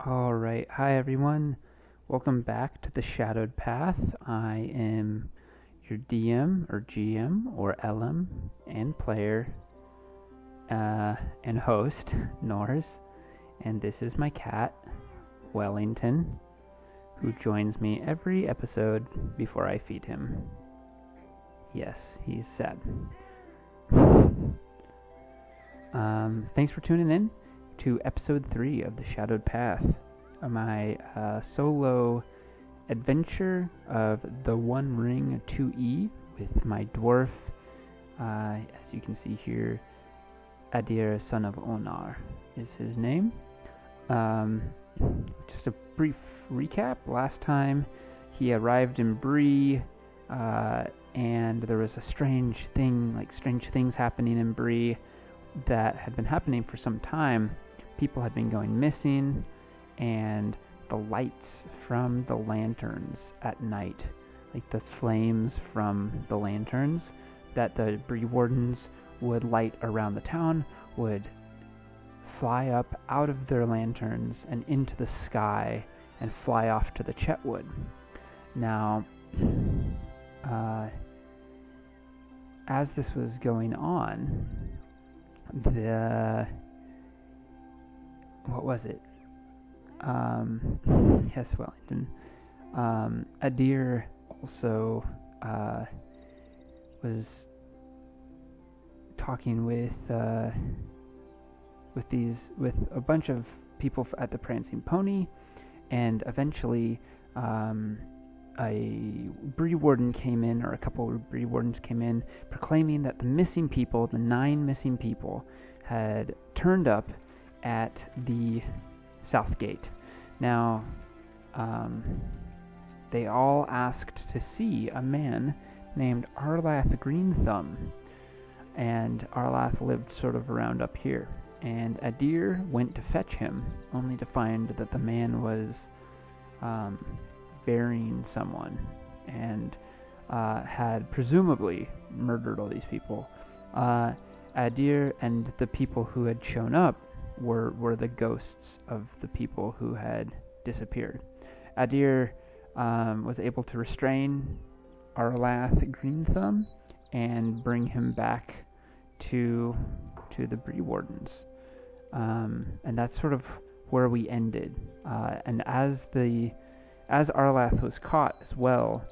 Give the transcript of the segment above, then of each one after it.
Alright, hi everyone. Welcome back to the Shadowed Path. I am your DM or GM or LM and player and host, Nors. And this is my cat, Wellington, who joins me every episode before I feed him. Yes, he's sad. Thanks for tuning in to episode 3 of the Shadowed Path, my solo adventure of the One Ring 2E with my dwarf, as you can see here, Adir, son of Onar is his name. Just a brief recap. Last time he arrived in Bree, and there was a strange things happening in Bree that had been happening for some time. People had been going missing, and the lights from the lanterns at night, like the flames from the lanterns that the Bree Wardens would light around the town, would fly up out of their lanterns and into the sky and fly off to the Chetwood. Now, as this was going on, what was it? Yes, Wellington. Adir also was talking with a bunch of people at the Prancing Pony, and eventually a Bree Warden came in, or a couple of Bree Wardens came in, proclaiming that the 9 missing people, had turned up at the South Gate. Now, they all asked to see a man named Arlath Greenthumb, and Arlath lived sort of around up here. And Adir went to fetch him, only to find that the man was burying someone, and had presumably murdered all these people. Adir and the people who had shown up were the ghosts of the people who had disappeared. Adir was able to restrain Arlath Greenthumb and bring him back to the Bree Wardens. And that's sort of where we ended. And as Arlath was caught as well,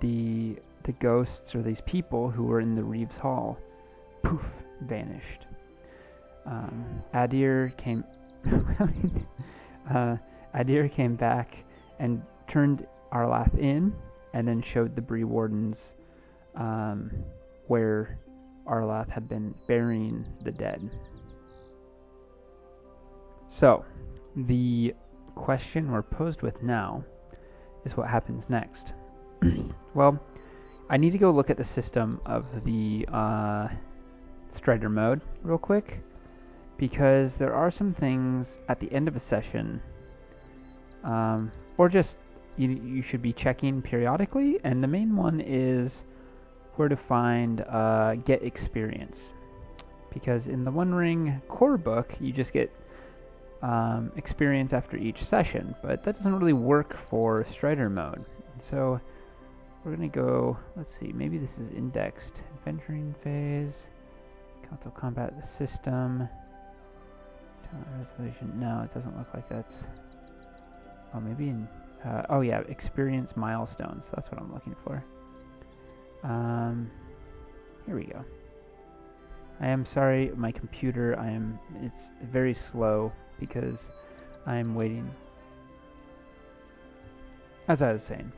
the ghosts, or these people who were in the Reeves Hall, poof, vanished. Adir came back and turned Arlath in, and then showed the Bree Wardens where Arlath had been burying the dead. So, the question we're posed with now is what happens next. Well, I need to go look at the system of the Strider mode real quick, because there are some things at the end of a session, or just you should be checking periodically, and the main one is where to find get experience, because in the One Ring core book you just get experience after each session, but that doesn't really work for Strider mode. So we're gonna go, let's see, maybe this is indexed. Adventuring phase, console combat, the system, talent resolution. No, it doesn't look like that's, oh, maybe in, oh yeah, experience milestones. That's what I'm looking for. Here we go. I am sorry, my computer, it's very slow because I'm waiting. As I was saying,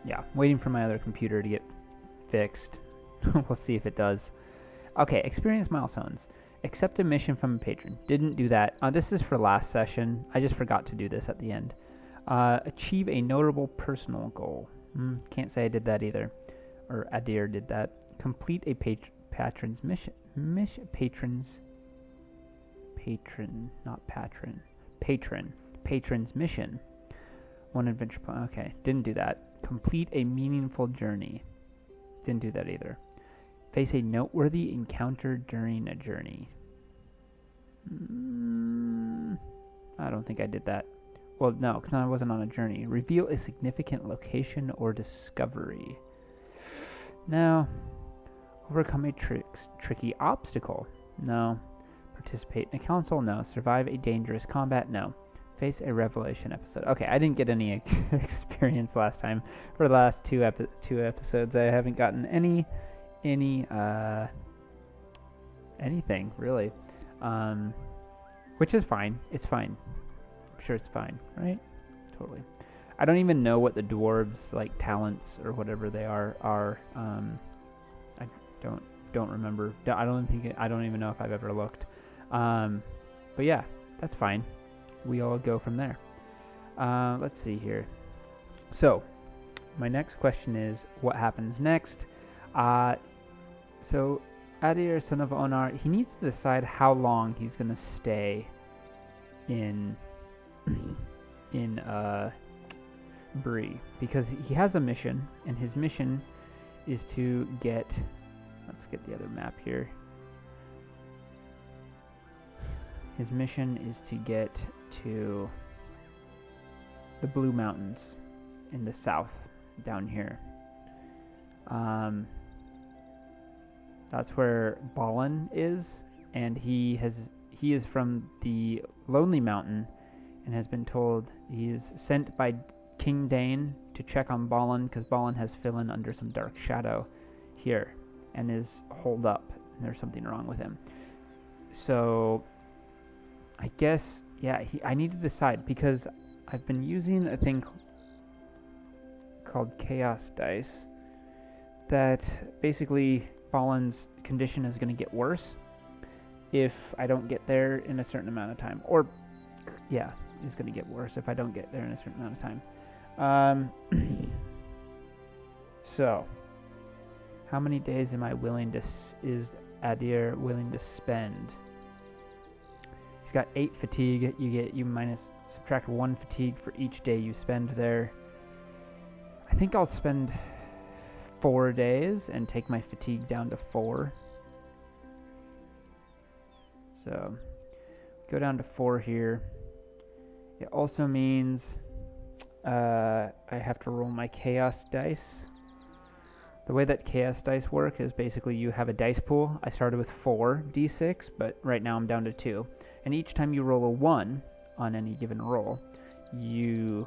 yeah, waiting for my other computer to get fixed. We'll see if it does. Okay, experience milestones. Accept a mission from a patron. Didn't do that. This is for last session. I just forgot to do this at the end. Achieve a notable personal goal. Can't say I did that either. Or Adir did that. Complete a patron's mission. Patron's mission. One adventure point. Okay, didn't do that. Complete a meaningful journey. Didn't do that either. Face a noteworthy encounter during a journey. I don't think I did that. Well, no, because I wasn't on a journey. Reveal a significant location or discovery. No. Overcome a tricky obstacle. No. Participate in a council. No. Survive a dangerous combat. No. Face a revelation episode. Okay, I didn't get any experience last time. For the last two episodes, I haven't gotten anything really, which is fine. It's fine. I'm sure it's fine, right? Totally. I don't even know what the dwarves' like talents or whatever they are. I don't remember. I don't even know if I've ever looked. But yeah, that's fine. We all go from there. Let's see here. So, my next question is, what happens next? So, Adir, son of Onar, he needs to decide how long he's going to stay in Bree, because he has a mission, and his mission is to get... Let's get the other map here. His mission is to get to the Blue Mountains in the south, down here. That's where Balin is, and he is from the Lonely Mountain, and has been told he is sent by King Dane to check on Balin, because Balin has fallen under some dark shadow here, and is holed up, and there's something wrong with him. So, I guess, yeah, I need to decide, because I've been using a thing called Chaos Dice, that basically Balin's condition is going to get worse if I don't get there in a certain amount of time. Or, yeah, it's going to get worse if I don't get there in a certain amount of time. So, how many days is Adir willing to spend? He's got 8 fatigue. You subtract 1 fatigue for each day you spend there. I think I'll spend 4 days and take my fatigue down to 4. So, go down to 4 here. It also means I have to roll my chaos dice. The way that chaos dice work is basically you have a dice pool. I started with 4 d6, but right now I'm down to 2. And each time you roll a 1 on any given roll, you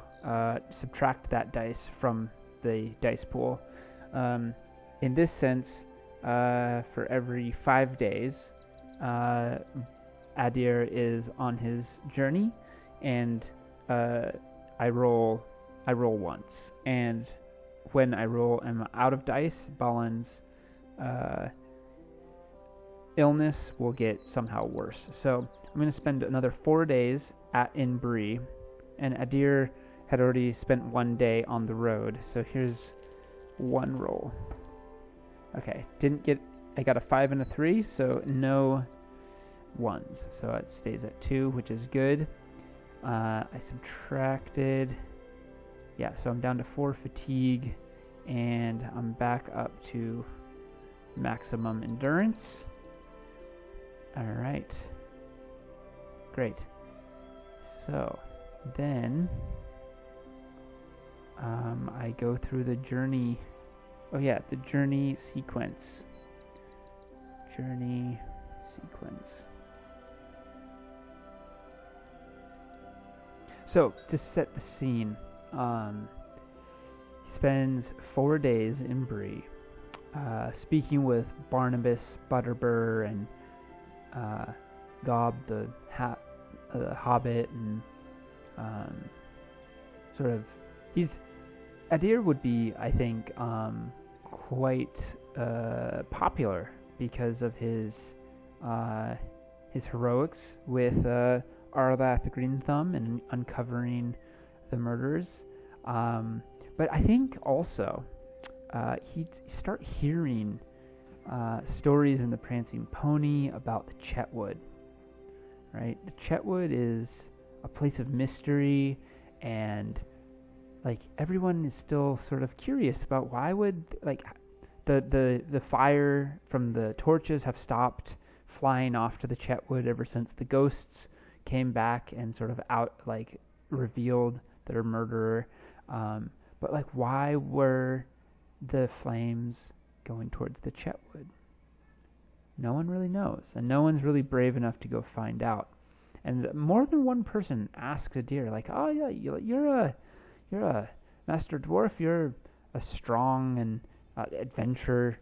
subtract that dice from the dice pool. In this sense, for every 5 days, Adir is on his journey, and I roll once. And when I roll am out of dice, Balin's illness will get somehow worse. So I'm going to spend another 4 days in Bree, and Adir had already spent 1 day on the road. So here's 1 roll. Okay, I got a 5 and a 3, so no 1s. So it stays at 2, which is good. I subtracted... Yeah, so I'm down to 4 fatigue, and I'm back up to maximum endurance. Alright. Great. So, then I go through the journey. Oh yeah, the journey sequence. Journey sequence. So, to set the scene, he spends 4 days in Bree, speaking with Barnabas, Butterbur, and Gob the Hobbit, and sort of Adir would be, I think, quite popular because of his heroics with Arlath the Green Thumb and uncovering the murders. But I think also he'd start hearing stories in the Prancing Pony about the Chetwood. Right? The Chetwood is a place of mystery, and like everyone is still sort of curious about why would like the fire from the torches have stopped flying off to the Chetwood ever since the ghosts came back and sort of revealed their murderer. But like, why were the flames going towards the Chetwood? No one really knows, and no one's really brave enough to go find out. And more than one person asks Adir, like, "Oh yeah, you're a master dwarf. You're a strong and adventurous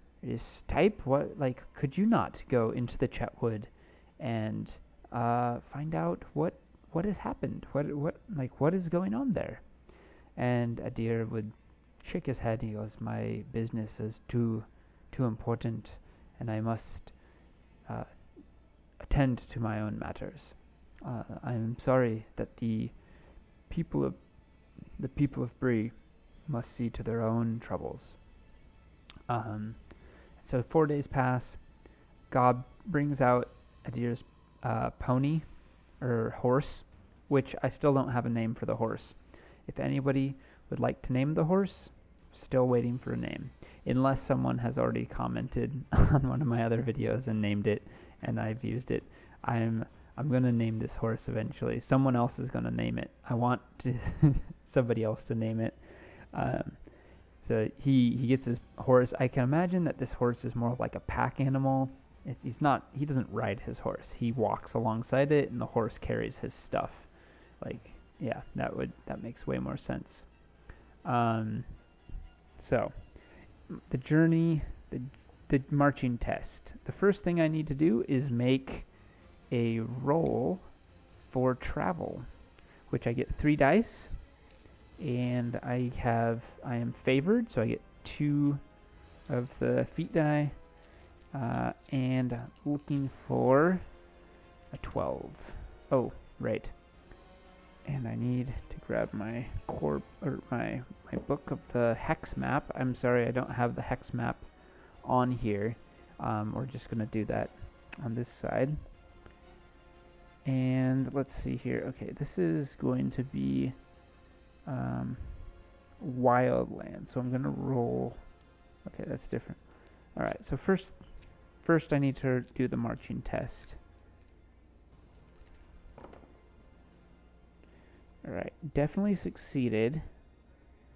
type. What, like, could you not go into the Chetwood and find out what has happened? What is going on there?" And Adir would shake his head. He goes, "My business is too important, and I must attend to my own matters. I'm sorry that the people of Bree must see to their own troubles." So 4 days pass. Gob brings out Adir's pony or horse, which I still don't have a name for the horse. If anybody would like to name the horse, still waiting for a name. Unless someone has already commented on one of my other videos and named it, and I've used it. I'm gonna name this horse eventually. Someone else is gonna name it. I want somebody else to name it. So he gets his horse. I can imagine that this horse is more like a pack animal. He doesn't ride his horse. He walks alongside it, and the horse carries his stuff. Like, yeah, that makes way more sense. So the journey, the marching test. The first thing I need to do is make a roll for travel, which I get 3 dice, and I am favored, so I get 2 of the feat die, and I'm looking for a 12. Oh, right. And I need to grab my my book of the hex map. I'm sorry, I don't have the hex map on here. We're just gonna do that on this side. And let's see here. Okay, this is going to be wildland. So I'm gonna roll. Okay, that's different. All right. So first I need to do the marching test. All right, definitely succeeded,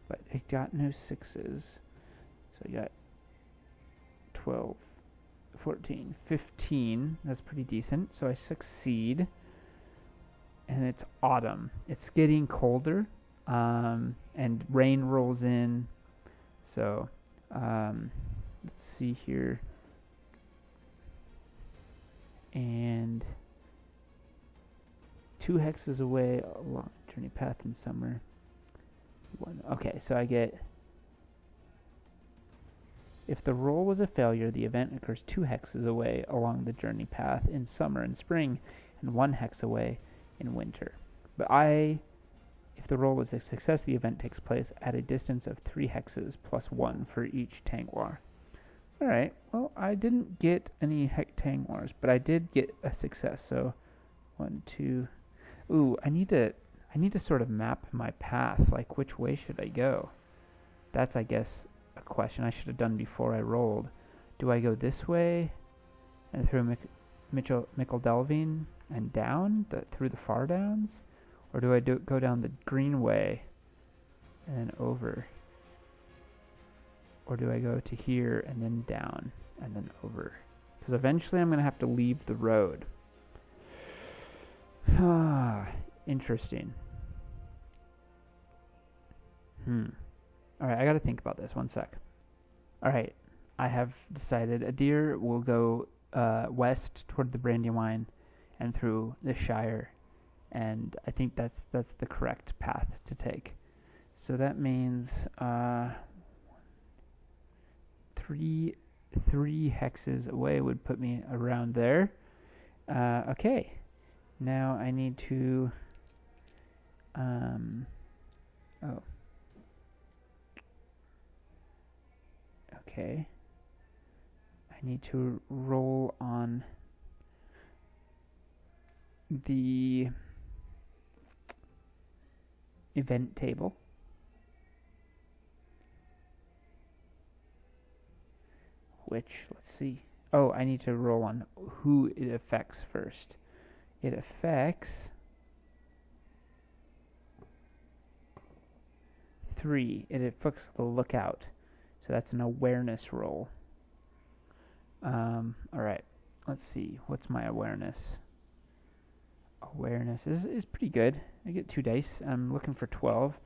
but I got no 6s. So I got 12, 14, 15. That's pretty decent. So I succeed. And it's autumn. It's getting colder, and rain rolls in. So let's see here. And 2 hexes away along journey path in summer. 1. Okay, so I get, if the roll was a failure, the event occurs 2 hexes away along the journey path in summer and spring, and 1 hex away in winter. But if the roll was a success, the event takes place at a distance of 3 hexes plus 1 for each tangwar. Alright, well, I didn't get any tangwars, but I did get a success, so 1, 2. Ooh, I need to sort of map my path, like which way should I go? That's, I guess, a question I should have done before I rolled. Do I go this way and through Micheldelvine and down through the far downs? Or do I go down the green way and then over? Or do I go to here and then down and then over? Because eventually I'm going to have to leave the road. Interesting. Alright, I gotta think about this. 1 sec. Alright, I have decided Adir will go west toward the Brandywine and through the Shire, and I think that's the correct path to take. So that means 3 hexes away would put me around there. Okay. Now I need to, okay. I need to roll on the event table. Which, let's see. Oh, I need to roll on who it affects first. It affects 3. It affects the lookout. So that's an awareness roll. Alright. Let's see. What's my awareness? Awareness is pretty good. I get 2 dice. I'm looking for 12.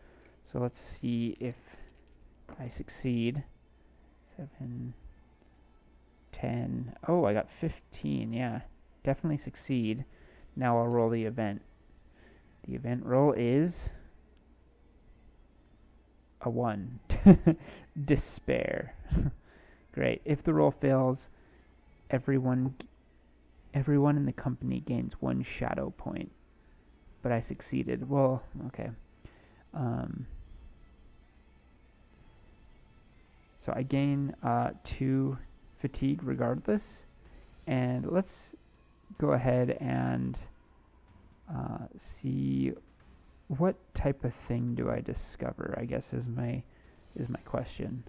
So let's see if I succeed. 7, 10. Oh, I got 15. Yeah. Definitely succeed. Now I'll roll the event. The event roll is a 1. Despair. Great. If the roll fails, everyone in the company gains 1 shadow point. But I succeeded. Well, okay. So I gain 2 fatigue regardless. And let's go ahead and see what type of thing do I discover, I guess is my question.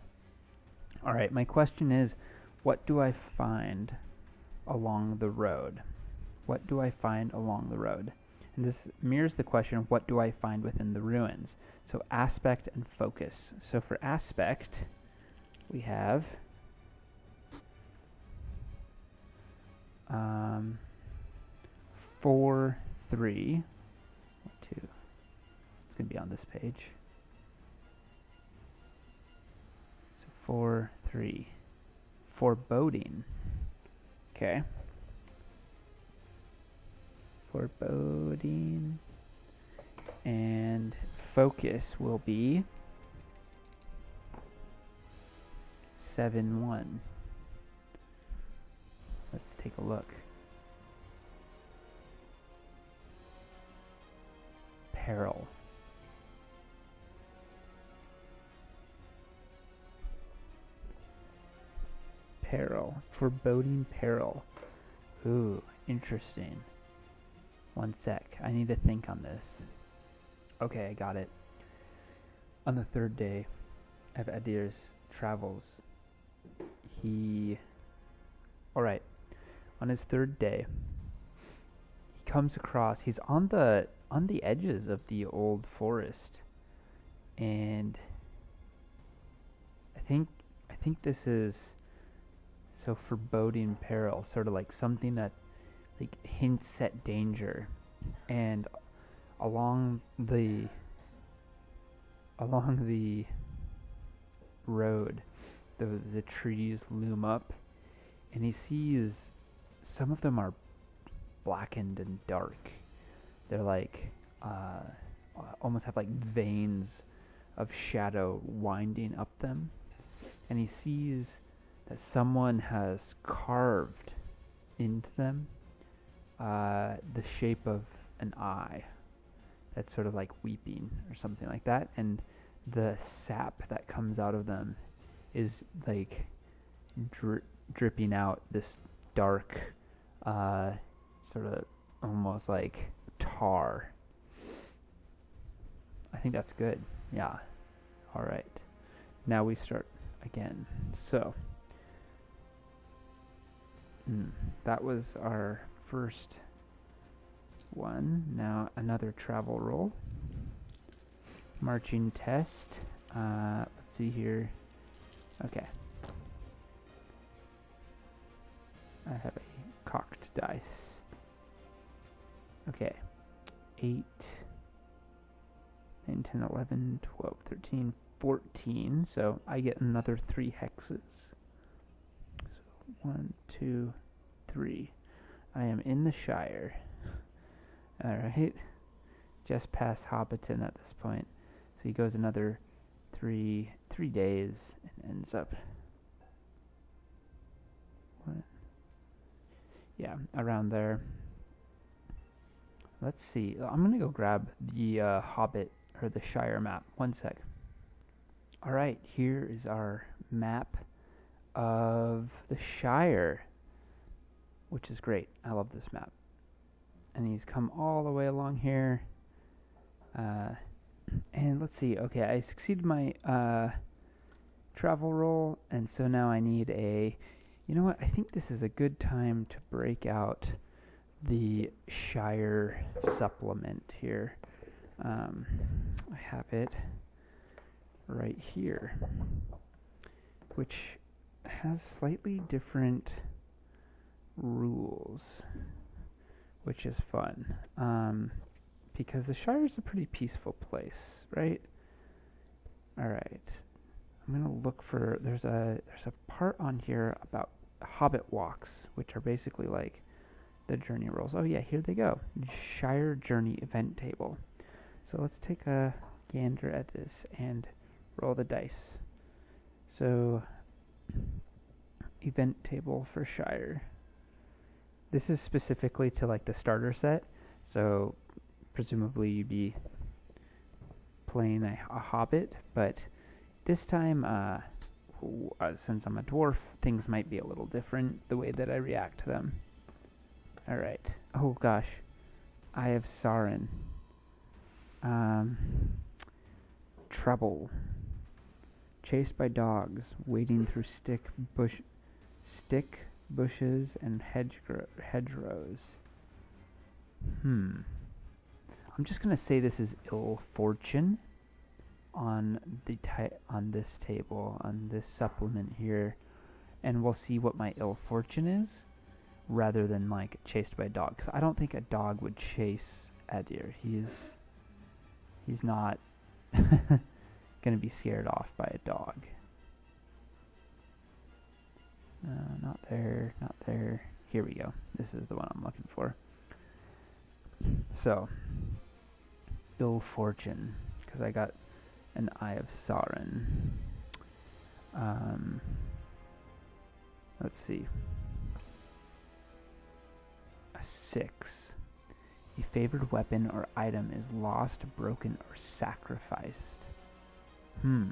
Alright, my question is, what do I find along the road? What do I find along the road? And this mirrors the question of what do I find within the ruins? So aspect and focus. So for aspect, we have 4, 3, 2. It's going to be on this page. So 4, 3. Foreboding. Okay. Foreboding. And focus will be 7, 1. Let's take a look. Peril. Peril. Foreboding peril. Ooh, interesting. 1 sec. I need to think on this. Okay, I got it. On the 3rd day of Adir's travels, Alright. On his 3rd day, he comes across... He's on the edges of the old forest. And I think this is... So foreboding peril, sort of like something that like hints at danger. And along the road, the trees loom up, and he sees some of them are blackened and dark. They're like almost have like veins of shadow winding up them, and he sees that someone has carved into them the shape of an eye that's sort of like weeping or something like that, and the sap that comes out of them is like dripping out this dark sort of almost like tar. I think that's good. Yeah. Alright. Now we start again. So that was our first one. Now another travel roll. Marching test. Let's see here. Okay. I have a cocked dice. Okay. 8, 9, 10, 11, 12, 13, 14. So I get another 3 hexes. 1, 2, 3. I am in the Shire. Alright. Just past Hobbiton at this point. So he goes another 3 days and ends up... What? Yeah, around there. Let's see. I'm going to go grab the Hobbit or the Shire map. 1 sec. Alright, here is our map of the Shire, which is great. I love this map. And he's come all the way along here. And let's see. Okay, I succeeded my travel roll, and so now I need a You know what? I think this is a good time to break out the Shire supplement here. I have it right here, which has slightly different rules, which is fun. Because the Shire is a pretty peaceful place, right? All right. I'm gonna look for. There's a part on here about Hobbit walks, which are basically like the journey rules. Oh yeah, here they go. Shire journey event table. So let's take a gander at this and roll the dice. So event table for Shire. This is specifically to like the starter set. So presumably you'd be playing a Hobbit, but this time, since I'm a dwarf, things might be a little different, the way that I react to them. Alright. Oh gosh. Eye of Sauron. Trouble. Chased by dogs, wading through stick bushes and hedgerows. I'm just gonna say this is ill fortune on this table, on this supplement here, and we'll see what my ill fortune is, rather than like chased by a dog. 'Cause I don't think a dog would chase Adir. He's not gonna be scared off by a dog. Not there, not there. Here we go. This is the one I'm looking for. So, ill fortune, because I got an Eye of Sauron. Let's see. A 6. A favored weapon or item is lost, broken, or sacrificed. A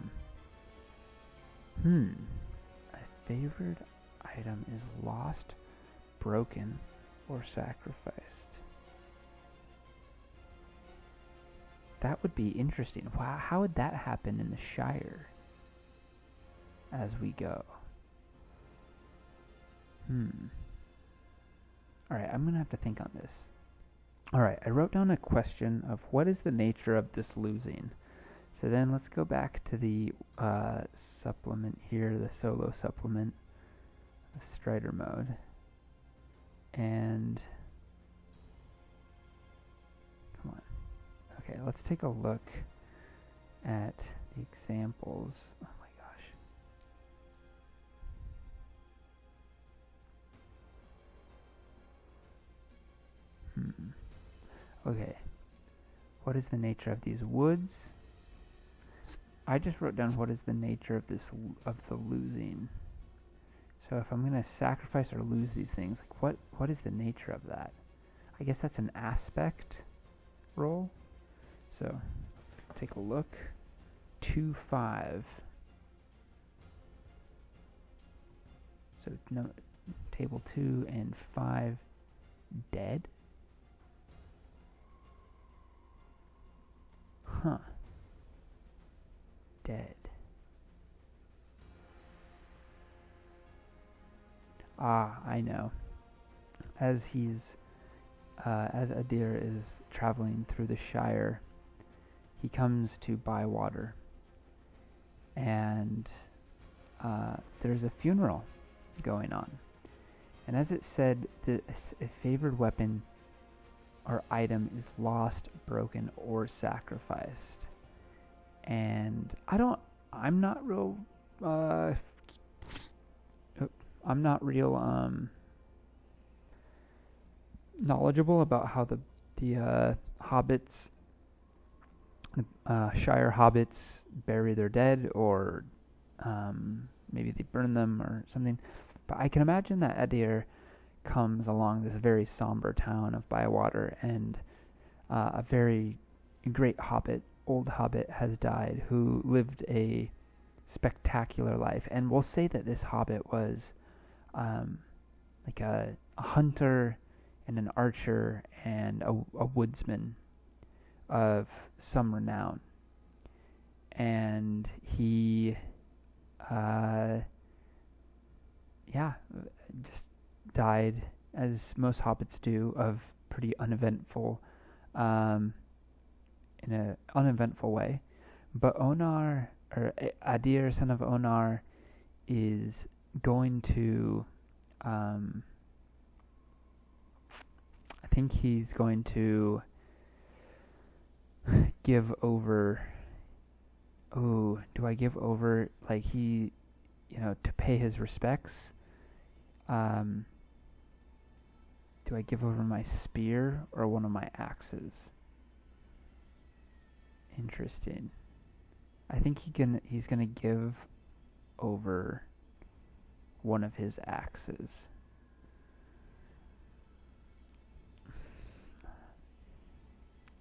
favored item is lost, broken, or sacrificed. That would be interesting. Wow, how would that happen in the Shire as we go? Alright, I'm going to have to think on this. Alright, I wrote down a question of what is the nature of this losing? So then let's go back to the supplement here, the solo supplement, the Strider mode. And come on. Okay, let's take a look at the examples. Oh my gosh. Okay. What is the nature of these woods? I just wrote down what is the nature of the losing. So if I'm going to sacrifice or lose these things, like what is the nature of that? I guess that's an aspect roll. So let's take a look. 2, 5. So no, table 2 and 5 dead. Huh. Dead. Ah, I know. As Adir is traveling through the Shire, he comes to Bywater, and there's a funeral going on. And as it said, a favored weapon or item is lost, broken, or sacrificed. And I'm not real knowledgeable about how the hobbits, Shire hobbits, bury their dead, or maybe they burn them or something. But I can imagine that Adir comes along this very somber town of Bywater, and a very great old hobbit has died, who lived a spectacular life. And we'll say that this hobbit was like a hunter and an archer and a woodsman of some renown. And he yeah, just died, as most hobbits do, of pretty uneventful, um, in a uneventful way. But Onar, or Adir, son of Onar, is going to, I think he's going to give over. Oh, do I give over, like, to pay his respects? Do I give over my spear or one of my axes? Interesting. I think he's gonna give over one of his axes.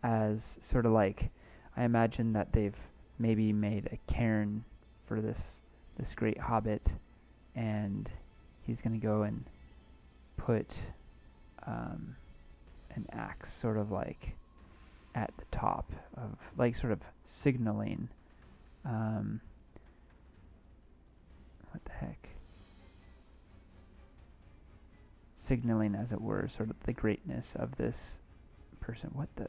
As sort of like, I imagine that they've maybe made a cairn for this great hobbit, and he's gonna go and put an axe sort of like at the top of, like, sort of signaling, what the heck, signaling, as it were, sort of the greatness of this person. What the?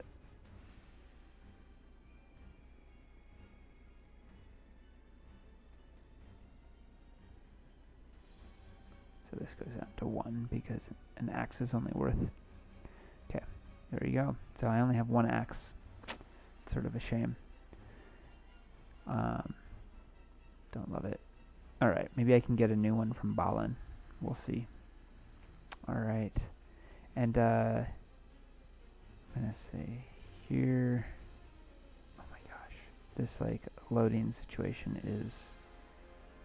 So this goes down to 1 because an axe is only worth. Okay, there you go. So I only have 1 axe. It's sort of a shame. Don't love it. Alright, maybe I can get a new one from Balin. We'll see. Alright. And, I'm gonna say here. Oh my gosh. This, like, loading situation is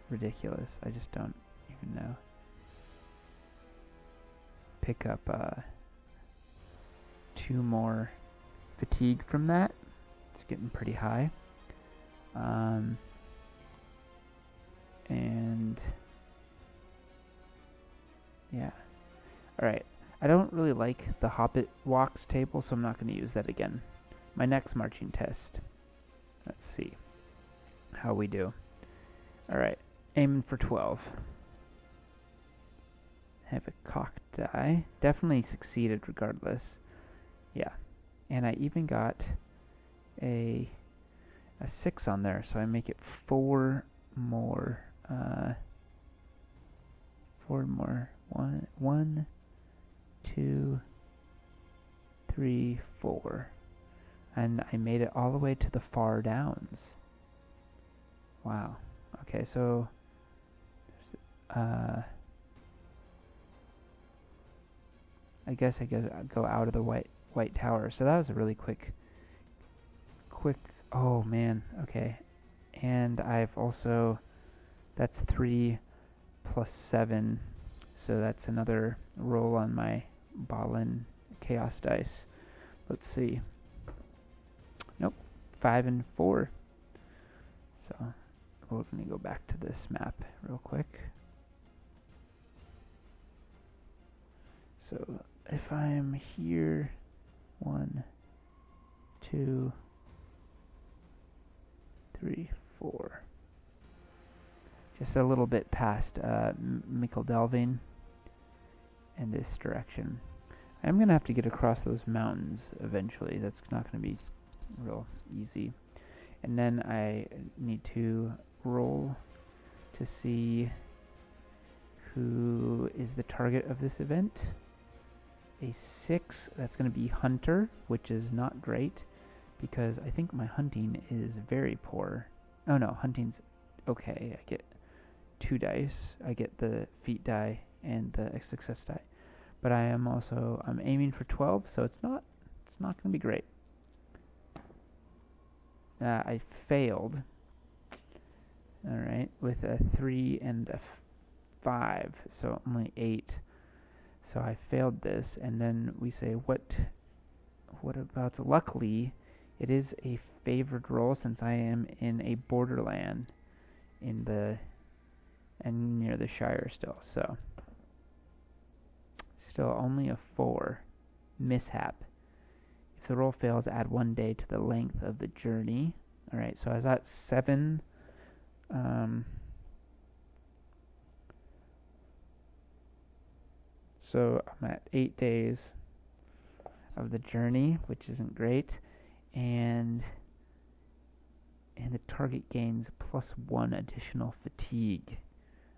ridiculous. I just don't even know. Pick up 2 more fatigue from that. It's getting pretty high. And yeah. Alright. I don't really like the Hobbit walks table, so I'm not going to use that again. My next marching test. Let's see how we do. Alright. Aiming for 12. Have a cocked die. Definitely succeeded regardless. Yeah. And I even got a 6 on there, so I make it 4 more. 4 more. 1, 2, 3, 4. And I made it all the way to the far downs. Wow. Okay, so I guess I go out of the white tower. So that was a really quick. Oh man. Okay, and I've also, that's 3 plus 7, so that's another roll on my Balin chaos dice. Let's see. Nope, 5 and 4. So we're gonna go back to this map real quick. So if I'm here, 1, 2, 3, 4. Just a little bit past Delving in this direction. I'm going to have to get across those mountains eventually. That's not going to be real easy. And then I need to roll to see who is the target of this event. A 6, that's going to be Hunter, which is not great because I think my hunting is very poor. Oh no, hunting's okay. I get 2 dice. I get the feat die and the success die. But I'm aiming for 12, so it's not going to be great. I failed. Alright, with a 3 and a 5, so only 8. So I failed this, and then we say, what about, luckily, it is a favored roll since I am in a borderland and near the Shire still, so still only a 4. Mishap. If the roll fails, add 1 day to the length of the journey. Alright, so I was at 7. So I'm at 8 days of the journey, which isn't great, and the target gains +1 additional fatigue,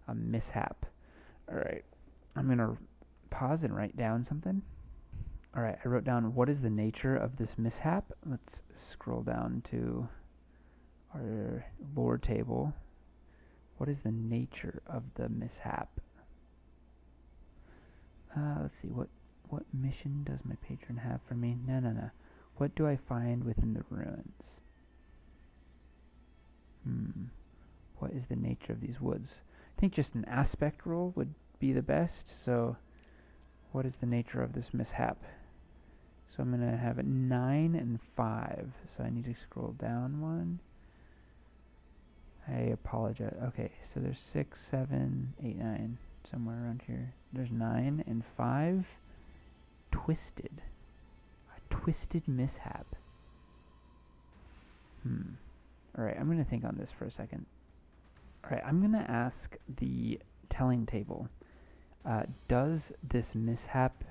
a mishap. Alright, I'm gonna pause and write down something. Alright, I wrote down what is the nature of this mishap. Let's scroll down to our lore table. What is the nature of the mishap? Let's see, what mission does my patron have for me? No. What do I find within the ruins? What is the nature of these woods? I think just an aspect roll would be the best. So, what is the nature of this mishap? So I'm going to have a 9 and 5. So I need to scroll down one. I apologize. Okay, so there's 6, 7, 8, 9. Somewhere around here. There's 9 and 5. Twisted. A twisted mishap. Alright, I'm going to think on this for a second. Alright, I'm going to ask the telling table. Does this mishap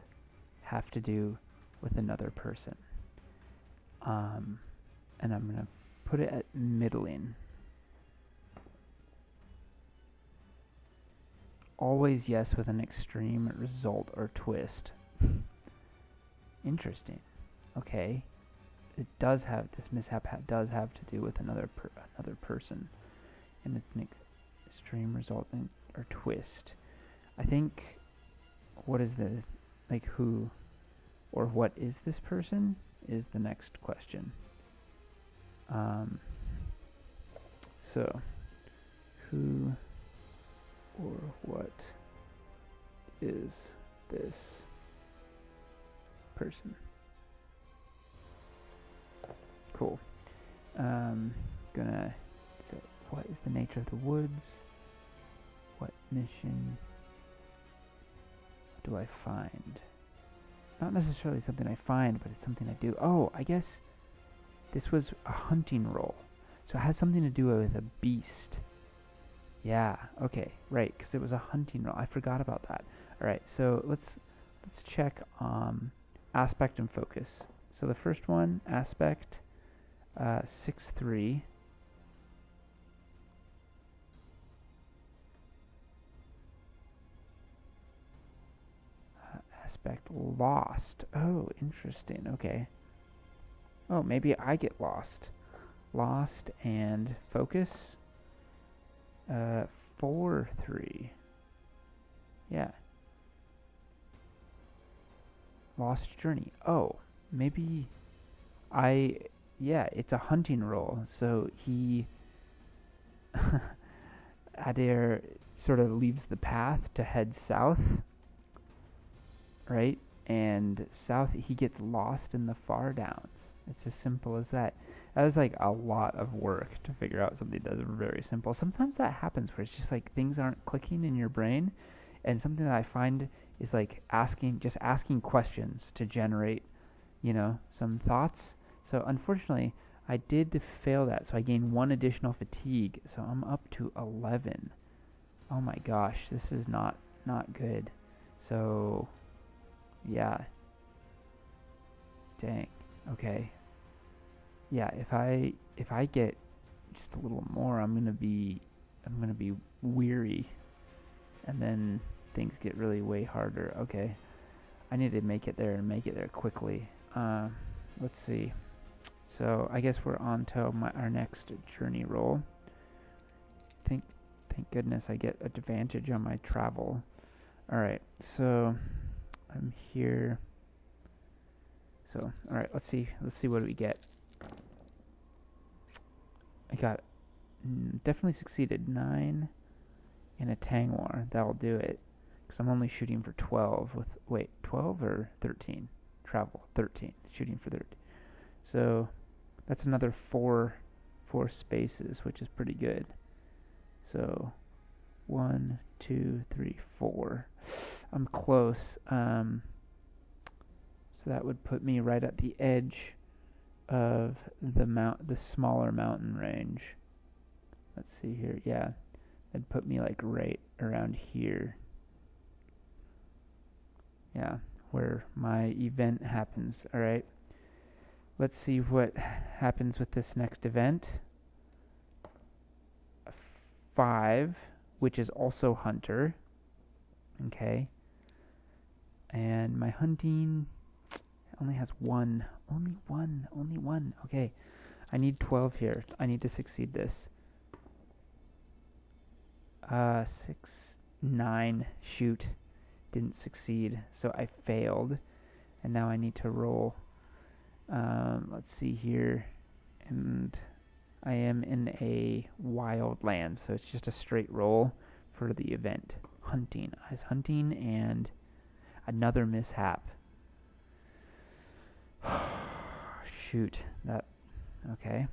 have to do with another person? And I'm going to put it at middling. Always yes with an extreme result or twist. Interesting. Okay. It does have, this mishap does have to do with another person. And it's an extreme result or twist. I think, what is the, like, who or what is this person is the next question. So, who or what is this person? Cool. So what is the nature of the woods? What mission do I find? Not necessarily something I find, but it's something I do. Oh, I guess this was a hunting roll. So it has something to do with a beast. Yeah, okay, right, because it was a hunting roll. I forgot about that. Alright, so let's check aspect and focus. So the first one, aspect, 6-3. Aspect lost. Oh, interesting. Okay. Oh, maybe I get lost. Lost and focus. 4-3. Yeah. Lost journey. Oh, maybe yeah, it's a hunting roll. So he Adir sort of leaves the path to head south, right? And south, he gets lost in the far downs. It's as simple as that. That was like a lot of work to figure out something that's very simple. Sometimes that happens where it's just like things aren't clicking in your brain. And something that I find is like asking questions to generate, some thoughts. So unfortunately, I did fail that. So I gained 1 additional fatigue. So I'm up to 11. Oh my gosh, this is not good. So, yeah. Dang. Okay. Yeah, if I get just a little more, I'm gonna be weary, and then things get really way harder. Okay, I need to make it there and make it there quickly. Let's see. So I guess we're on to our next journey roll. Thank goodness I get advantage on my travel. All right, so I'm here. So all right, let's see what we get. I got definitely succeeded 9 in a Tangwar. That'll do it. Because I'm only shooting for 12 with... Wait, 12 or 13? Travel, 13. Shooting for 13. So, that's another 4 spaces, which is pretty good. So, 1, 2, 3, 4. I'm close. So that would put me right at the edge of the smaller mountain range. Let's see here. Yeah, that'd put me like right around here. Yeah, where my event happens. Alright, let's see what happens with this next event. 5, which is also hunter. Okay. And my hunting only has 1. Only one. Okay. I need 12 here. I need to succeed this. 6, 9. Shoot. Didn't succeed. So I failed. And now I need to roll. Let's see here. And I am in a wild land, so it's just a straight roll for the event. Hunting. I was hunting and another mishap. Shoot. That. Okay.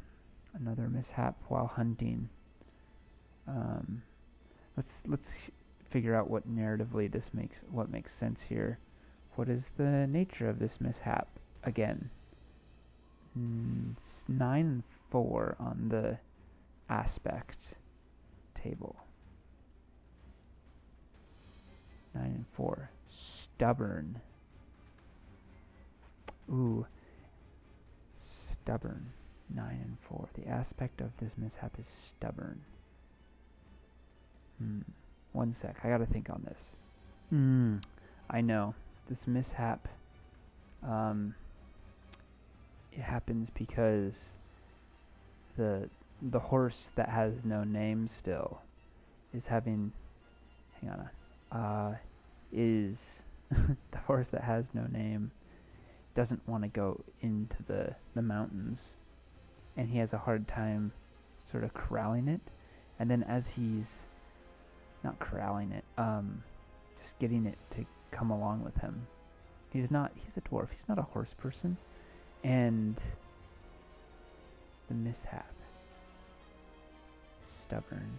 Another mishap while hunting. Let's figure out what narratively what makes sense here. What is the nature of this mishap? Again, 9 and 4 on the aspect table. 9 and 4. Stubborn. Ooh. Stubborn. 9 and 4. The aspect of this mishap is stubborn. 1 sec. I gotta think on this. I know. This mishap, it happens because the horse that has no name still is having... Hang on. Is... the horse that has no name doesn't want to go into the mountains, and he has a hard time sort of corralling it. And then as he's not corralling it, just getting it to come along with him. He's a dwarf. He's not a horse person. And the mishap. Stubborn.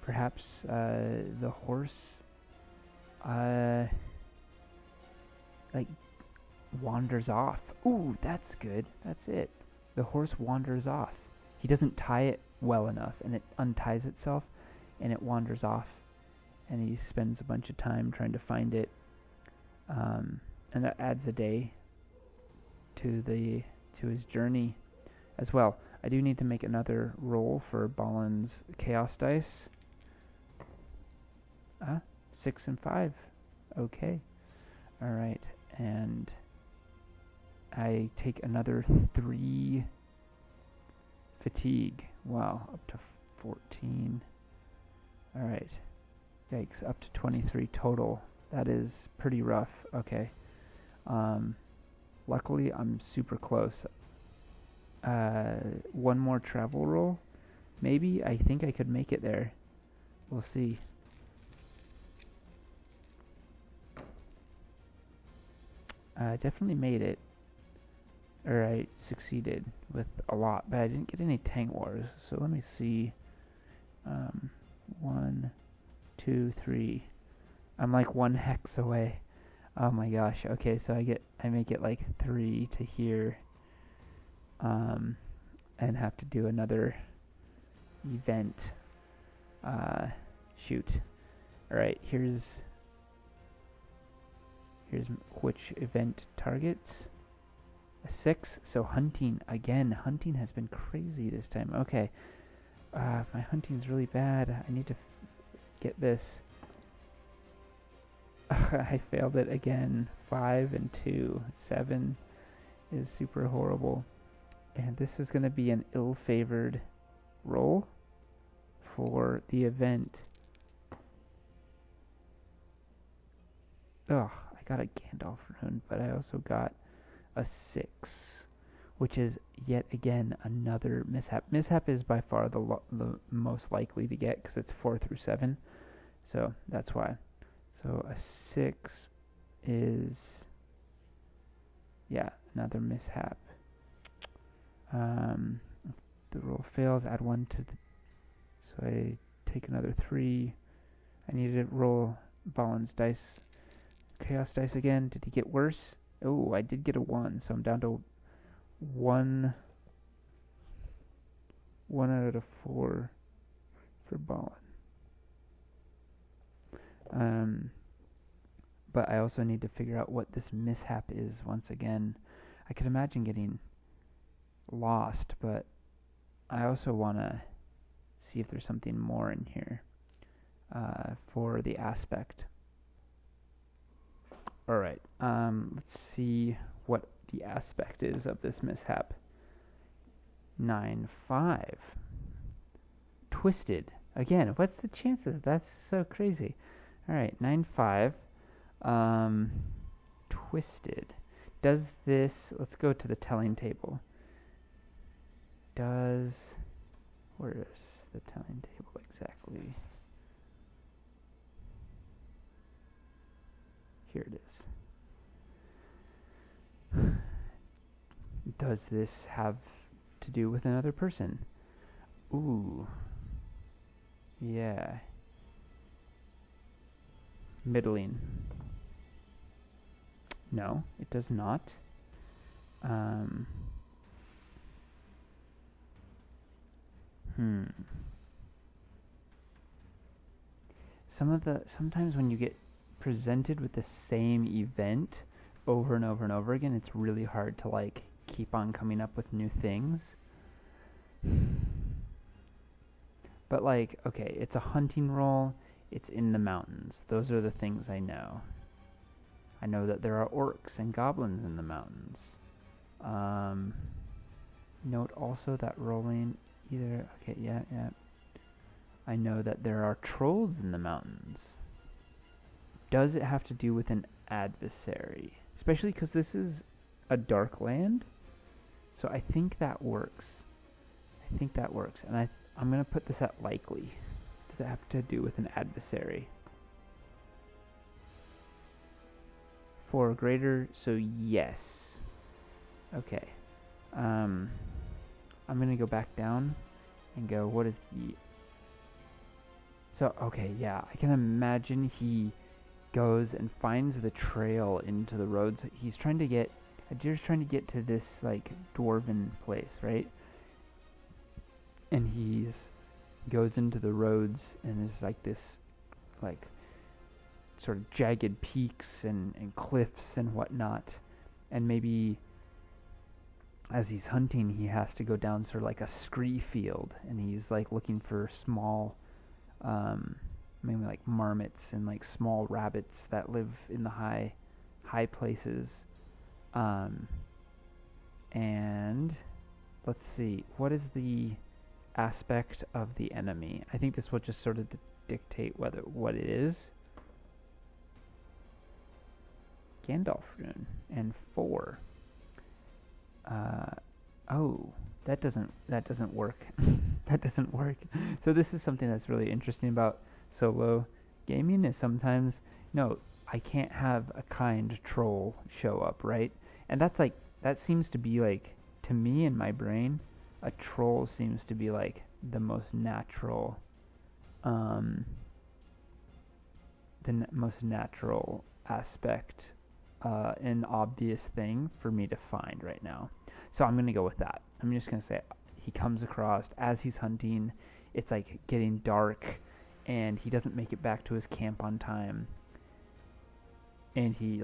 Perhaps the horse wanders off. Ooh, that's good. That's it. The horse wanders off. He doesn't tie it well enough, and it unties itself, and it wanders off, and he spends a bunch of time trying to find it, and that adds a day to his journey as well. I do need to make another roll for Balin's chaos dice. 6 and 5. Okay. Alright, and I take another 3 fatigue. Wow, up to 14. Alright. Yikes, up to 23 total. That is pretty rough. Okay. Luckily, I'm super close. 1 more travel roll. Maybe. I think I could make it there. We'll see. Definitely made it. Or I succeeded with a lot, but I didn't get any tank wars. So let me see. 1, 2, 3. I'm like 1 hex away. Oh my gosh. Okay, so I make it like 3 to here. And have to do another event. Shoot. Alright, here's which event targets. A 6, so hunting. Again, hunting has been crazy this time. Okay. My hunting's really bad. I need to get this. I failed it again. 5 and 2. 7 is super horrible. And this is going to be an ill-favored roll for the event. Ugh, I got a Gandalf rune, but I also got a 6, which is yet again another mishap. Mishap is by far the most likely to get because it's 4 through 7, so that's why. So a 6 is, yeah, another mishap. If the roll fails, add 1 to the, so I take another 3. I need to roll Balin's dice, chaos dice again. Did he get worse? Oh, I did get a 1, so I'm down to 1 out of 4 for Balin. But I also need to figure out what this mishap is once again. I could imagine getting lost, but I also want to see if there's something more in here for the aspect. Alright, let's see what the aspect is of this mishap. 9-5. Twisted. Again, what's the chances? That's so crazy. Alright, 9-5. Twisted. Does this... Let's go to the telling table. Where's the telling table exactly? Here it is. Does this have to do with another person? Ooh. Yeah. Middling. No, it does not. Sometimes when you get presented with the same event over and over and over again, it's really hard to like keep on coming up with new things. But like, okay, it's a hunting roll, it's in the mountains. Those are the things I know. I know that there are orcs and goblins in the mountains. Note also that rolling either... Okay, yeah. I know that there are trolls in the mountains. Does it have to do with an adversary? Especially because this is a dark land. So I think that works. And I'm going to put this at likely. Does it have to do with an adversary? 4 greater, so yes. Okay. I'm going to go back down and go, what is the... So, okay, yeah, I can imagine he goes and finds the trail into the roads. He's trying to get... Adir's trying to get to this, like, dwarven place, right? And he's goes into the roads and is like this, like, sort of jagged peaks and cliffs and whatnot. And maybe as he's hunting, he has to go down sort of like a scree field, and he's like looking for small, maybe like marmots and like small rabbits that live in the high places. And let's see, what is the aspect of the enemy? I think this will just sort of dictate what it is. Gandalf rune and 4. Oh, that doesn't work. That doesn't work. So this is something that's really interesting about solo gaming, is sometimes, no, I can't have a kind troll show up, right? And that seems to be like, to me in my brain, a troll seems to be like the most natural, most natural aspect, an obvious thing for me to find right now. So I'm going to go with that. I'm just going to say he comes across as he's hunting. It's like getting dark, and he doesn't make it back to his camp on time. And he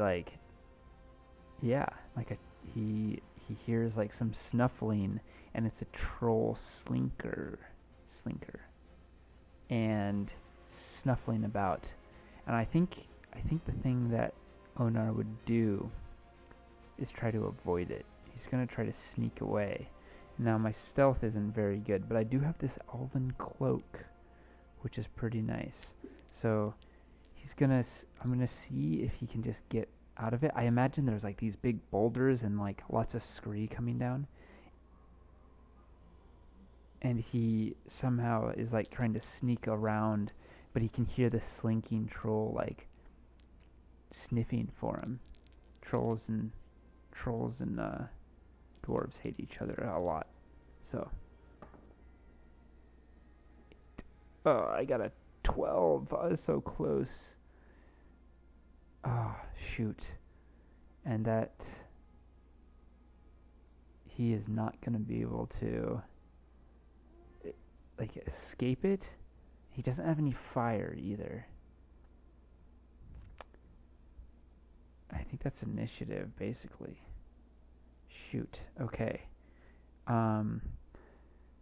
he hears like some snuffling, and it's a troll slinker, and snuffling about. And I think the thing that Onar would do is try to avoid it. He's going to try to sneak away. Now my stealth isn't very good, but I do have this elven cloak, which is pretty nice. So I'm gonna see if he can just get out of it. I imagine there's like these big boulders and like lots of scree coming down, and he somehow is like trying to sneak around, but he can hear the slinking troll like sniffing for him. Trolls and dwarves hate each other a lot. So, oh, I got a 12. I was so close. Oh, shoot. And that he is not going to be able to like escape it. He doesn't have any fire either. I think that's initiative, basically. Shoot. Okay. Um,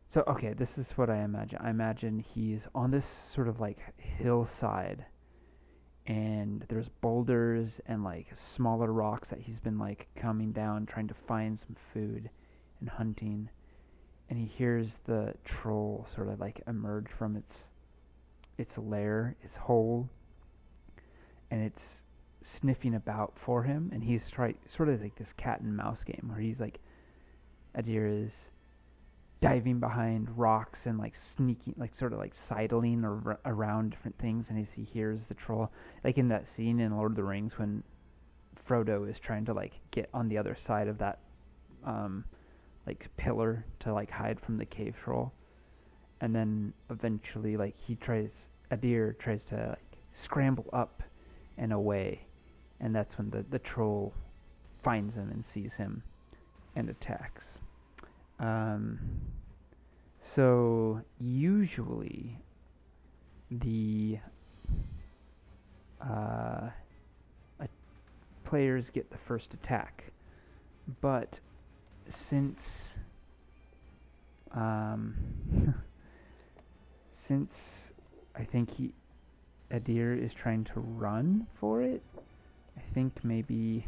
so, okay, this is what I imagine. I imagine he's on this sort of like hillside, and there's boulders and like smaller rocks that he's been like coming down trying to find some food and hunting. And he hears the troll sort of like emerge from its lair, its hole, and it's sniffing about for him. And he's sort of like this cat and mouse game where he's like, Adir is diving behind rocks and like sneaking, like sort of like sidling around different things. And as he hears the troll, like in that scene in Lord of the Rings when Frodo is trying to like get on the other side of that like pillar to like hide from the cave troll, and then eventually like Adir tries to like scramble up and away, and that's when the troll finds him and sees him and attacks. So usually the players get the first attack, but since since I think Adir is trying to run for it, I think maybe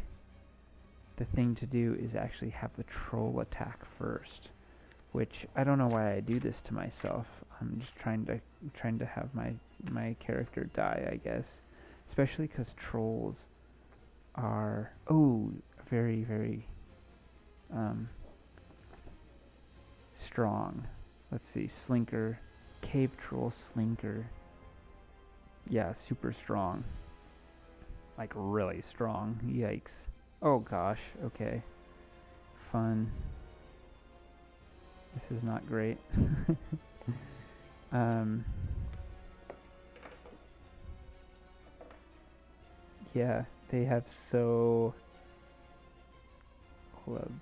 the thing to do is actually have the troll attack first, which I don't know why I do this to myself. I'm just trying to have my character die, I guess, especially because trolls are very, very strong. Let's see, Slinker, cave troll Slinker. Yeah, super strong. Like really strong. Yikes. Oh gosh, okay. Fun. This is not great. Yeah, they have club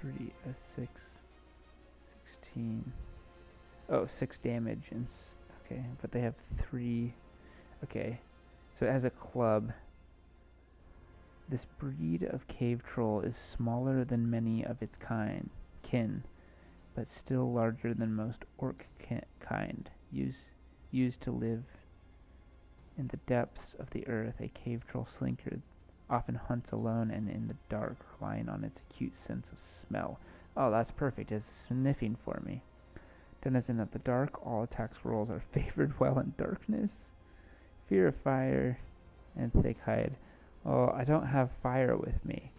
3, a 6, 16. Oh, 6 damage and okay, but they have 3. Okay, so it has a club. This breed of cave troll is smaller than many of its kin, but still larger than most orc kind. Used to live in the depths of the earth, a cave troll Slinker often hunts alone and in the dark, relying on its acute sense of smell. Oh, that's perfect. It's sniffing for me. Denizen of the dark, all attacks rolls are favored well in darkness. Fear of fire and thick hide. Oh, I don't have fire with me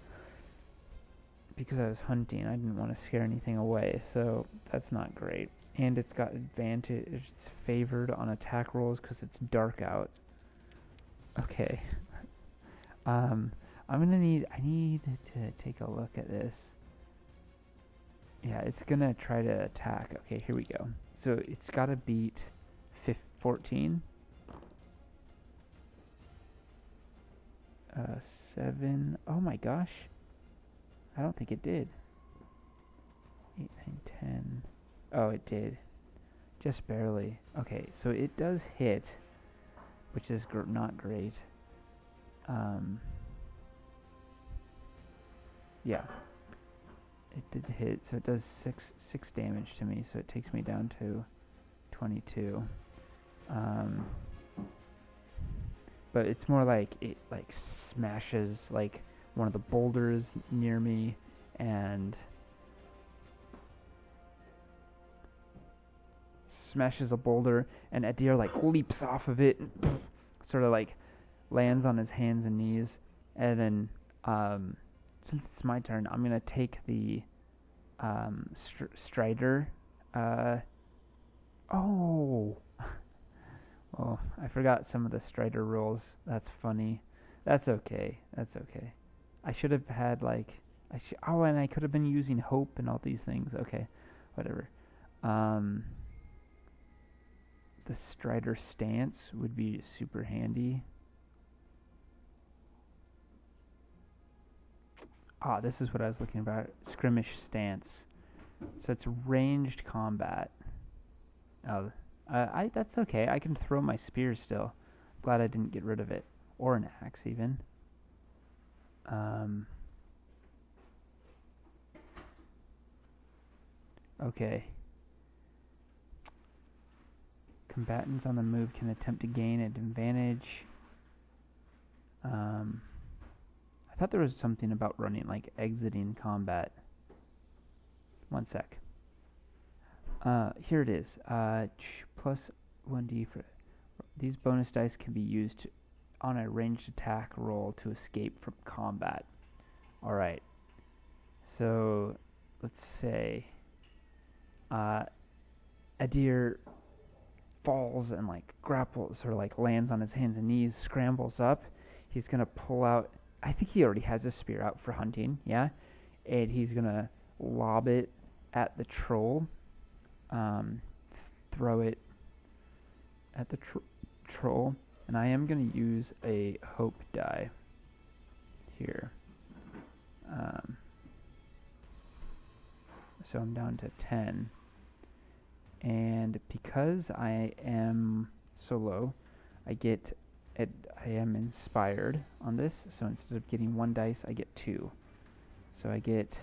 because I was hunting. I didn't want to scare anything away, so that's not great. And it's got advantage. It's favored on attack rolls because it's dark out. Okay. I need to take a look at this. Yeah, it's gonna try to attack. Okay, here we go. So it's gotta beat 14. 7. Oh my gosh. I don't think it did. 8, 9, 10. Oh, it did. Just barely. Okay, so it does hit, which is not great. Yeah. It did hit, so it does 6 damage to me, so it takes me down to 22. But it's more like it like smashes like one of the boulders near me and smashes a boulder, and Adir like leaps off of it and sort of like lands on his hands and knees, and then since it's my turn, I'm gonna take the Strider. Oh, I forgot some of the Strider rules. That's funny. That's okay. I should have had like and I could have been using hope and all these things. Okay, whatever. The Strider stance would be super handy. This is what I was looking about. Skirmish stance. So it's ranged combat. That's okay. I can throw my spear still. Glad I didn't get rid of it. Or an axe, even. Um, okay. Combatants on the move can attempt to gain an advantage. I thought there was something about running, like exiting combat. One sec. Here it is. Plus 1d for... These bonus dice can be used on a ranged attack roll to escape from combat. Alright. So, let's say... Adir falls and like grapples or like lands on his hands and knees, scrambles up. He's gonna pull out, I think he already has a spear out for hunting, yeah? And he's gonna lob it at the troll, throw it at the troll, and I am gonna use a hope die here. So I'm down to 10. And because I am so low, I am inspired on this. So instead of getting 1 dice, I get 2. So I get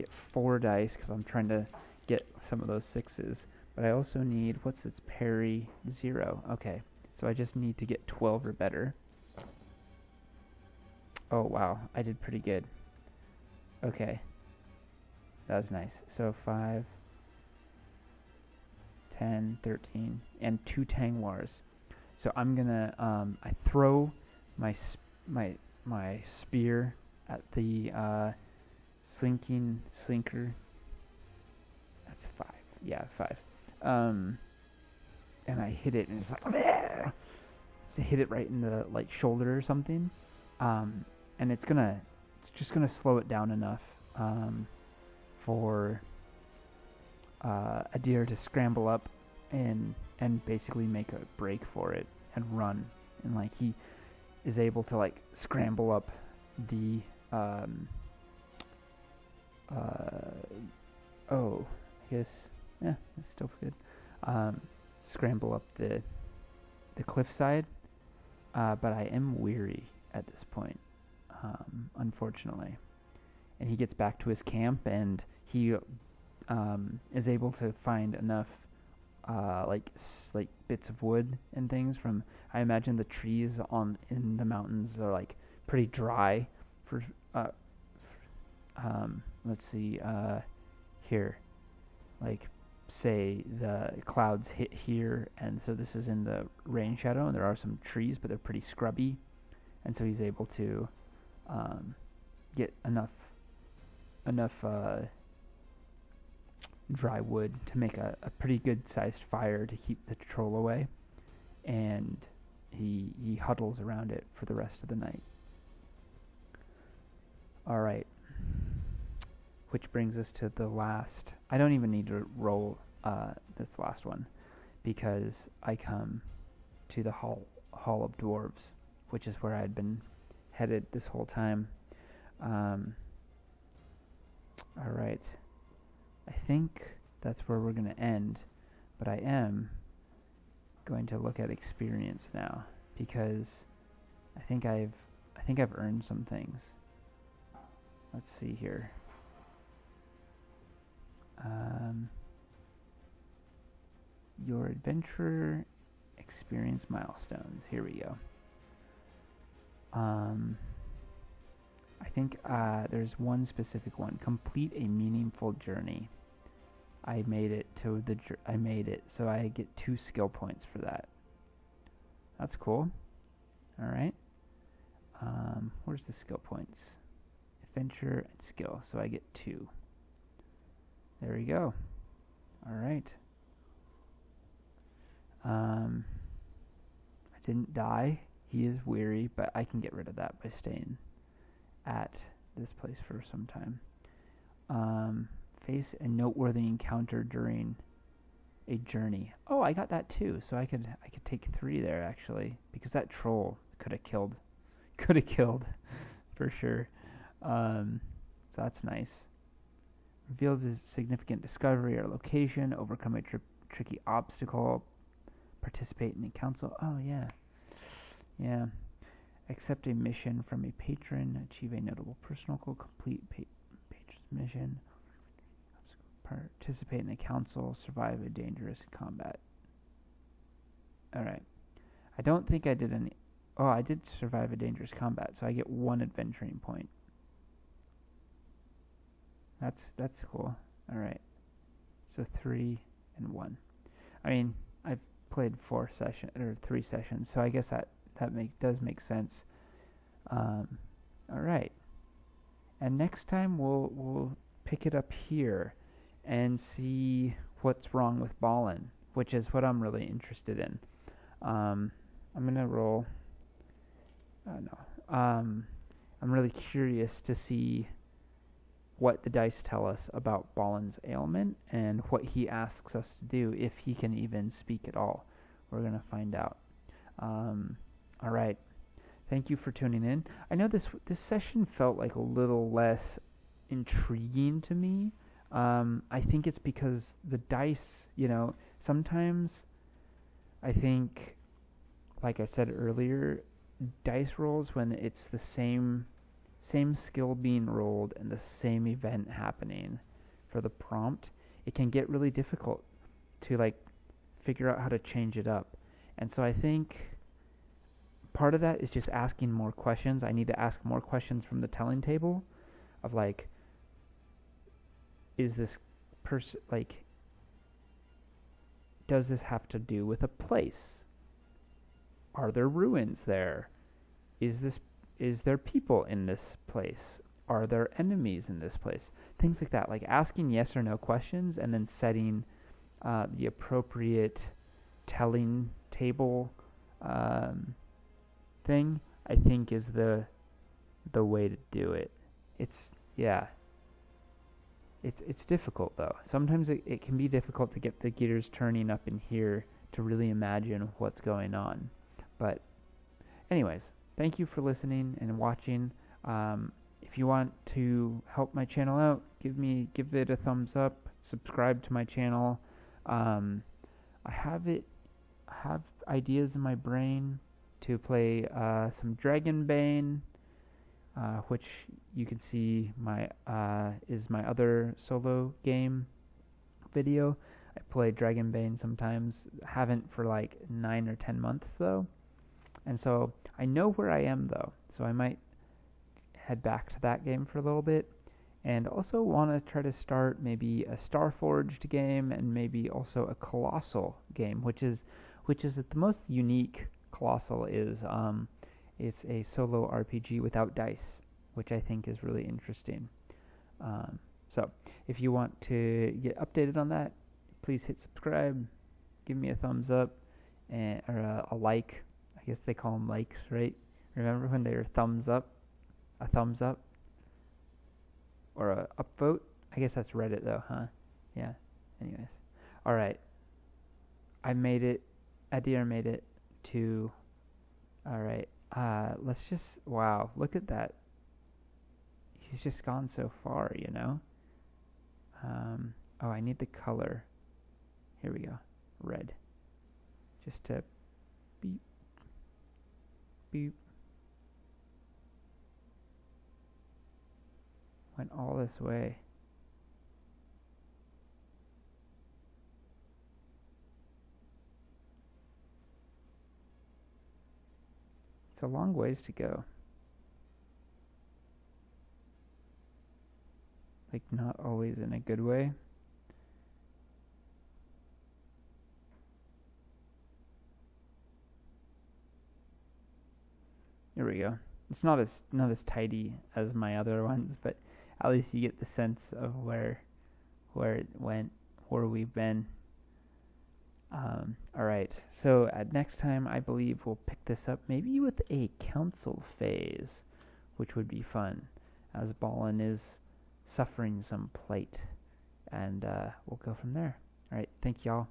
4 dice because I'm trying to get some of those 6s. But I also need, what's its parry? 0. Okay, so I just need to get 12 or better. Oh wow, I did pretty good. Okay, that was nice. So 5, 10, 13, and 2 Tang Wars. So I'm gonna I throw my spear at the slinker. That's 5. Yeah, 5. And I hit it, and it's like so hit it right in the like shoulder or something. And it's just gonna slow it down enough for Adir to scramble up and basically make a break for it and run, and like he is able to like scramble up the I guess that's still good. Scramble up the cliffside, but I am weary at this point, unfortunately. And he gets back to his camp, and he is able to find enough like bits of wood and things from. I imagine the trees in the mountains are like pretty dry. For let's see here, like say the clouds hit here, and so this is in the rain shadow, and there are some trees, but they're pretty scrubby, and so he's able to get enough dry wood to make a pretty good sized fire to keep the troll away, and he huddles around it for the rest of the night. Alright, which brings us to the last. I don't even need to roll this last one, because I come to the Hall of Dwarves, which is where I'd been headed this whole time. Alright, I think that's where we're going to end, but I am going to look at experience now, because I think I've earned some things. Let's see here. Your adventurer experience milestones. Here we go. I think there's one specific one. Complete a meaningful journey. I made it, so I get 2 skill points for that. That's cool. Alright. Where's the skill points? Adventure and skill, so I get 2. There we go. Alright. I didn't die. He is weary, but I can get rid of that by staying at this place for some time. Face a noteworthy encounter during a journey. Oh, I got that too. So I could take 3 there actually, because that troll could have killed for sure. So that's nice. Reveals a significant discovery or location. Overcome a tricky obstacle. Participate in a council. Oh yeah. Accept a mission from a patron. Achieve a notable personal goal. Complete patron's mission. Participate in a council. Survive a dangerous combat. Alright. I don't think I did any... Oh, I did survive a dangerous combat, so I get 1 adventuring point. That's cool. Alright. So 3 and 1. I mean, I've played 3 sessions, so I guess that does make sense. Alright. And next time we'll pick it up here and see what's wrong with Balin, which is what I'm really interested in. I'm gonna roll. I'm really curious to see what the dice tell us about Balin's ailment and what he asks us to do, if he can even speak at all. We're gonna find out. All right. Thank you for tuning in. I know this session felt like a little less intriguing to me. I think it's because the dice, sometimes I think, like I said earlier, dice rolls, when it's the same skill being rolled and the same event happening for the prompt, it can get really difficult to figure out how to change it up. And so I think part of that is just asking more questions. I need to ask more questions from the telling table of is this person, does this have to do with a place? Are there ruins there? Is there people in this place? Are there enemies in this place? Things like that, asking yes or no questions and then setting the appropriate telling table thing, I think is the way to do it. It's difficult though. Sometimes it can be difficult to get the gears turning up in here to really imagine what's going on. But anyways, thank you for listening and watching. If you want to help my channel out, give it a thumbs up, subscribe to my channel. I have ideas in my brain to play some Dragonbane, which you can see is my other solo game video. I play Dragonbane sometimes. Haven't for 9 or 10 months though. And so I know where I am though, so I might head back to that game for a little bit, and also want to try to start maybe a Starforged game and maybe also a Colossal game, which is the most unique. Colossal is it's a solo RPG without dice, which I think is really interesting. So if you want to get updated on that, please hit subscribe, give me a thumbs up, or a like. I guess they call them likes, right? Remember when they were thumbs up? A thumbs up? Or a upvote? I guess that's Reddit though, huh? Yeah. Anyways. Alright. I made it. Adir made it to... Alright. Let's just... Wow. Look at that. He's just gone so far, Oh, I need the color. Here we go. Red. Just to... Beep. Beep. Went all this way. It's a long ways to go. Not always in a good way. There we go. It's not as tidy as my other ones, but at least you get the sense of where it went, where we've been. Alright, so next time I believe we'll pick this up maybe with a council phase, which would be fun, as Balin is suffering some plight, and we'll go from there. Alright, thank y'all.